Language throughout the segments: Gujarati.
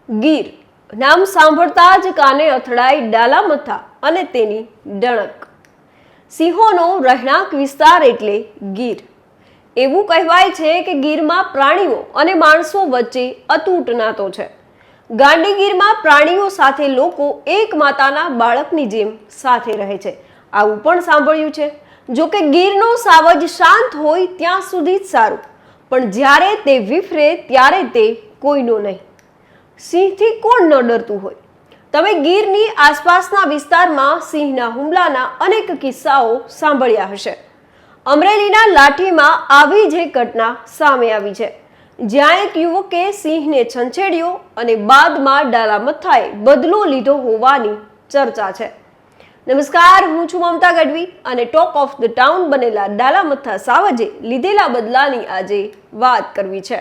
ગીર નામ સાંભળતા જ કાને અથડાઈ ડાલામથ્થા અને તેની ડણક. સિંહોનો રહેણાંક વિસ્તાર એટલે ગીર. એવું કહેવાય છે કે ગીરમાં પ્રાણીઓ અને માણસો વચ્ચે અતૂટ નાતો છે. ગાંડીગીરમાં પ્રાણીઓ સાથે લોકો એક માતાના બાળકની જેમ સાથે રહે છે, આવું પણ સાંભળ્યું છે. જો કે ગીરનો સાવજ શાંત હોય ત્યાં સુધી જ સારું, પણ જ્યારે તે વિફરે ત્યારે તે કોઈનો નહીં. સિંહથી કોણ ન ડરતું હોય? તમે ગીરની આસપાસના વિસ્તારમાં સિંહના હુમલાના અનેક કિસ્સાઓ સાંભળ્યા હશે. અમરેલીના લાઠીમાં આવી જ એક ઘટના સામે આવી છે, જ્યાં એક યુવકે સિંહને છંછેડ્યો અને બાદમાં ડાલામથ્થાએ બદલો લીધો હોવાની ચર્ચા છે. નમસ્કાર, હું છું મમતા ગઢવી અને ટોક ઓફ ધ ટાઉન બનેલા ડાલામથ્થા સાવજે લીધેલા બદલાની આજે વાત કરવી છે.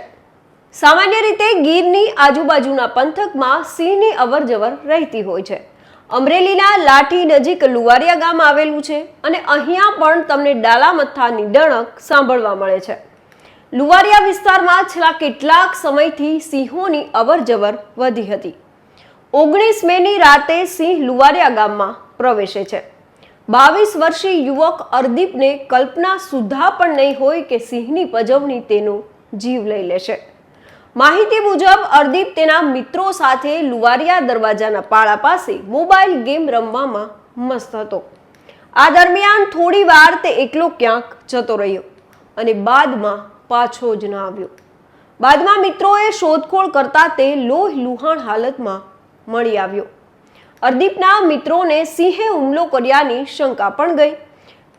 સામાન્ય રીતે ગીરની આજુબાજુના પંથકમાં સિંહની અવરજવર રહેતી હોય છે. અમરેલીના લાઠી નજીક લુવારિયા ગામ આવેલું છે અને અહીંયા પણ તમને ડાલામથ્થાની ડણક સાંભળવા મળે છે. લુવારિયા વિસ્તારમાં છેલ્લા કેટલાક સમયથી સિંહોની અવરજવર વધી હતી. 19 મેની રાતે સિંહ લુવારિયા ગામમાં પ્રવેશે છે. 22 વર્ષીય યુવક અર્દીપને કલ્પના સુદ્ધા પણ નહીં હોય કે સિંહની પજવણી તેનો જીવ લઈ લેશે. માહિતી મુજબ અર્દીપ તેના મિત્રો સાથે લુવારિયા દરવાજાના પાળા પાસે મોબાઈલ ગેમ રમવામાં મસ્ત હતો. આ દરમિયાન થોડી વાર તે એકલો ક્યાંક જતો રહ્યો અને બાદમાં પાછો જ ન આવ્યો. બાદમાં મિત્રોએ શોધખોળ કરતા તે લોહી લુહાણ હાલતમાં મળી આવ્યો. અર્દીપના મિત્રોને સિંહે હુમલો કર્યાની શંકા પણ ગઈ.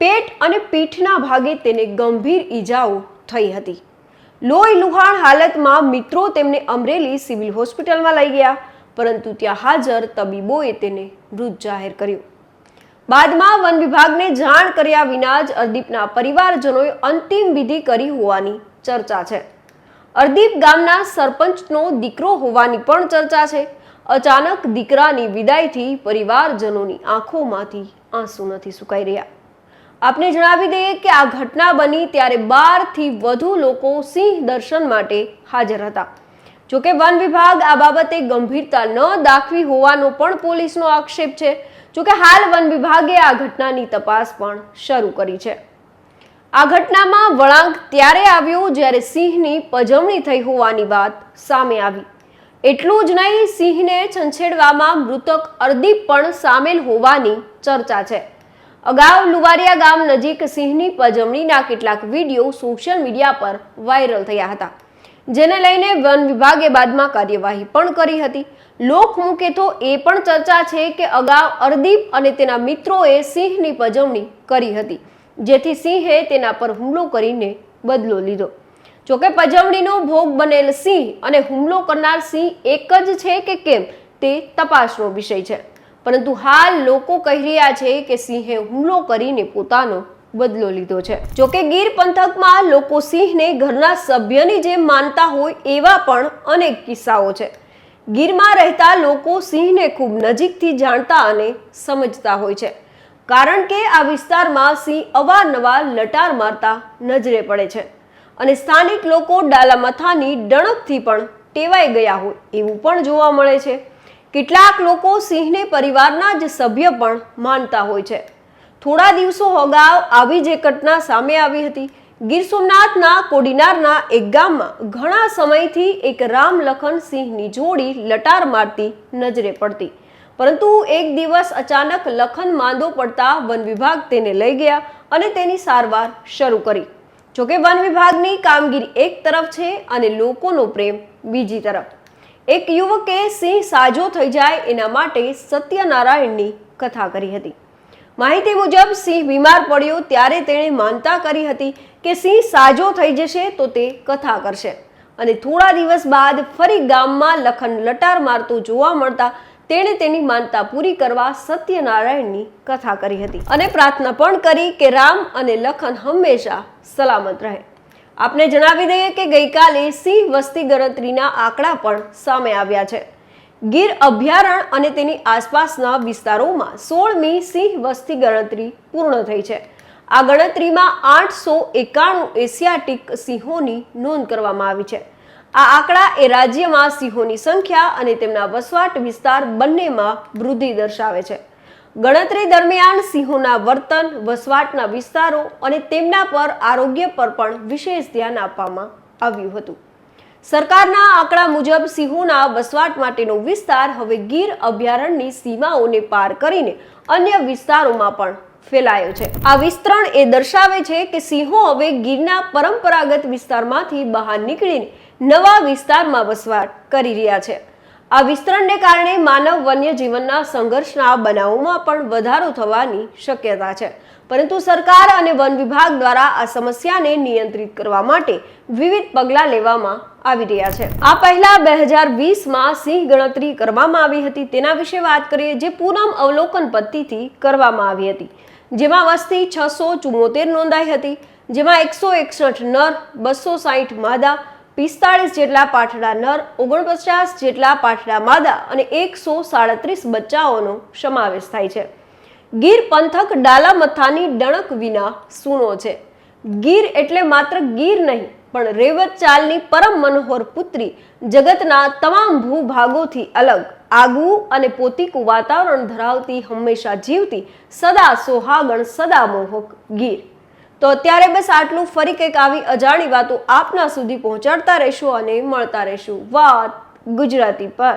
પેટ અને પીઠના ભાગે તેને ગંભીર ઈજાઓ થઈ હતી. લોહી લુહાણ હાલતમાં મિત્રો તેમને અમરેલી સિવિલ હોસ્પિટલમાં લઈ ગયા, પરંતુ ત્યાં હાજર તબીબોએ તેને મૃત જાહેર કર્યો. બાદમાં વન વિભાગને જાણ કર્યા વિના જ અર્દીપના પરિવારજનોએ અંતિમ વિધિ કરી હોવાની ચર્ચા છે. અર્દીપ ગામના સરપંચનો દીકરો હોવાની પણ ચર્ચા છે. અચાનક દીકરાની વિદાયથી પરિવારજનોની આંખોમાંથી આંસુ નથી સુકાઈ રહ્યા. આપને જણાવી દઈએ કે આ ઘટના બની ત્યારે 12 થી વધુ લોકો સિંહ દર્શન માટે હાજર હતા. જોકે વન વિભાગ આ બાબતે ગંભીરતા ન દાખવી હોવાનો પણ પોલીસનો આક્ષેપ છે. જોકે હાલ વન વિભાગે આ ઘટનાની તપાસ પણ શરૂ કરી છે. આ ઘટનામાં વળાંક ત્યારે આવ્યો જ્યારે સિંહની પજવણી થઈ હોવાની વાત સામે આવી. એટલું જ નહીં, સિંહને છંછેડવામાં મૃતક અર્દીપ પણ સામેલ હોવાની ચર્ચા છે. અગાઉ લુવારિયા ગામ નજીક સિંહની પજવણીના કેટલાક વિડીયો સોશિયલ મીડિયા પર વાયરલ થયા હતા, જેને લઈને વન વિભાગે બાદમાં કાર્યવાહી પણ કરી હતી. લોકમુખે તો એ પણ ચર્ચા છે કે અગાઉ અર્દીપ અને તેના મિત્રોએ સિંહની પજવણી કરી હતી, જેથી સિંહે તેના પર હુમલો કરીને બદલો લીધો. જોકે પજવણીનો ભોગ બનેલ સિંહ અને હુમલો કરનાર સિંહ એક જ છે કે કેમ તે તપાસનો વિષય છે, પરંતુ હાલ લોકો કહી રહ્યા છે કે સિંહે હુમલો કરીને પોતાનો બદલો લીધો છે. જોકે ગીર પંથકમાં લોકો સિંહને ઘરના સભ્યની જેમ માનતા હોય એવા પણ અનેક કિસ્સાઓ છે. ગીરમાં રહેતા લોકો સિંહને ખૂબ નજીકથી જાણતા અને સમજતા હોય છે, કારણ કે આ વિસ્તારમાં સિંહ અવારનવાર લટાર મારતા નજરે પડે છે અને સ્થાનિક લોકો ડાલામથ્થાની ડણકથી પણ ટેવાઈ ગયા હોય એવું પણ જોવા મળે છે. કેટલાક લોકો સિંહને પરિવારના જ સભ્ય પણ માનતા હોય છે. થોડા દિવસો અગાઉ આવી જ ઘટના સામે આવી હતી. ગીર સોમનાથના કોડીનારના એક ગામમાં ઘણા સમયથી એક રામ લખન સિંહની જોડી લટાર મારતી નજરે પડતી, પરંતુ એક દિવસ અચાનક લખન માંદો પડતા વન વિભાગ તેને લઈ ગયા અને તેની સારવાર શરૂ કરી. જોકે વન વિભાગની કામગીરી એક તરફ છે અને લોકોનો પ્રેમ બીજી તરફ. એક યુવકે સિંહ સાજો થઈ જાય એના માટે સત્યનારાયણની કથા કરી હતી. માહિતી મુજબ સિંહ બીમાર પડ્યો ત્યારે તેણે માનતા કરી હતી કે સિંહ સાજો થઈ જશે તો તે કથા કરશે, અને થોડા દિવસ બાદ ફરી ગામમાં લખન લટાર મારતો જોવા મળતા તેણે તેની માનતા પૂરી કરવા સત્યનારાયણની કથા કરી હતી અને પ્રાર્થના પણ કરી કે રામ અને લખન હંમેશા સલામત રહે. આપને જણાવી દઈએ કે ગઈકાલે સિંહ વસ્તી ગણતરીના આંકડા પણ સામે આવ્યા છે. ગીર અભયારણ્ય અને તેની આસપાસના વિસ્તારોમાં 16મી સિંહ વસ્તી ગણતરી પૂર્ણ થઈ છે. આ ગણતરીમાં 891 એશિયાટિક સિંહોની નોંધ કરવામાં આવી છે. આ આંકડા એ રાજ્યમાં સિંહોની સંખ્યા અને તેમના વસવાટ વિસ્તાર બંનેમાં વૃદ્ધિ દર્શાવે છે. ગણતરી દરમિયાન સિંહોના વર્તન, વસવાટના વિસ્તારો અને તેમના પર આરોગ્ય પર પણ વિશેષ ધ્યાન આપવામાં આવ્યું હતું. સરકારના આંકડા મુજબ સિંહોના વસવાટ માટેનો વિસ્તાર હવે ગીર અભયારણ્યની સીમાઓને પાર કરીને અન્ય વિસ્તારોમાં પણ ફેલાયો છે. આ વિસ્તરણ એ દર્શાવે છે કે સિંહો હવે ગીરના પરંપરાગત વિસ્તારમાંથી બહાર નીકળીને નવા વિસ્તારમાં વસવાટ કરી રહ્યા છે. આ વિસ્તરણને કારણે માનવ વન્ય જીવનના સંઘર્ષના બનાવોમાં પણ વધારો થવાની શક્યતા છે. પરંતુ સરકાર અને વન વિભાગ દ્વારા આ સમસ્યાને નિયંત્રિત કરવા માટે વિવિધ પગલાં લેવામાં આવી રહ્યા છે. આ પહેલા 2020માં સિંહ ગણતરી કરવામાં આવી હતી. તેના વિશે વાત કરીએ, જે પૂનમ અવલોકન પદ્ધતિથી કરવામાં આવી હતી, જેમાં વસ્તી 674 નોંધાઈ હતી, જેમાં 161 નર, 260 માદા, 45 જેટલા પાઠડા નર, 49 જેટલા પાઠડા માદા અને 137 બચ્ચાઓનો સમાવેશ થાય છે. ગીર પંથક ડાલા મથાની ડણક વિના સૂનો છે. ગીર એટલે માત્ર ગીર નહીં, પણ રેવત ચાલની પરમ મનોહર પુત્રી, જગતના તમામ ભૂભાગોથી અલગ, આગવું અને પોતીકું વાતાવરણ ધરાવતી, હંમેશા જીવતી, સદા સોહાગણ, સદા મોહક ગીર. તો અત્યારે બસ આટલું. ફરી કંઈક આવી અજાણી વાતો આપના સુધી પહોંચાડતા રહેશું અને મળતા રહેશું વાત ગુજરાતી પર.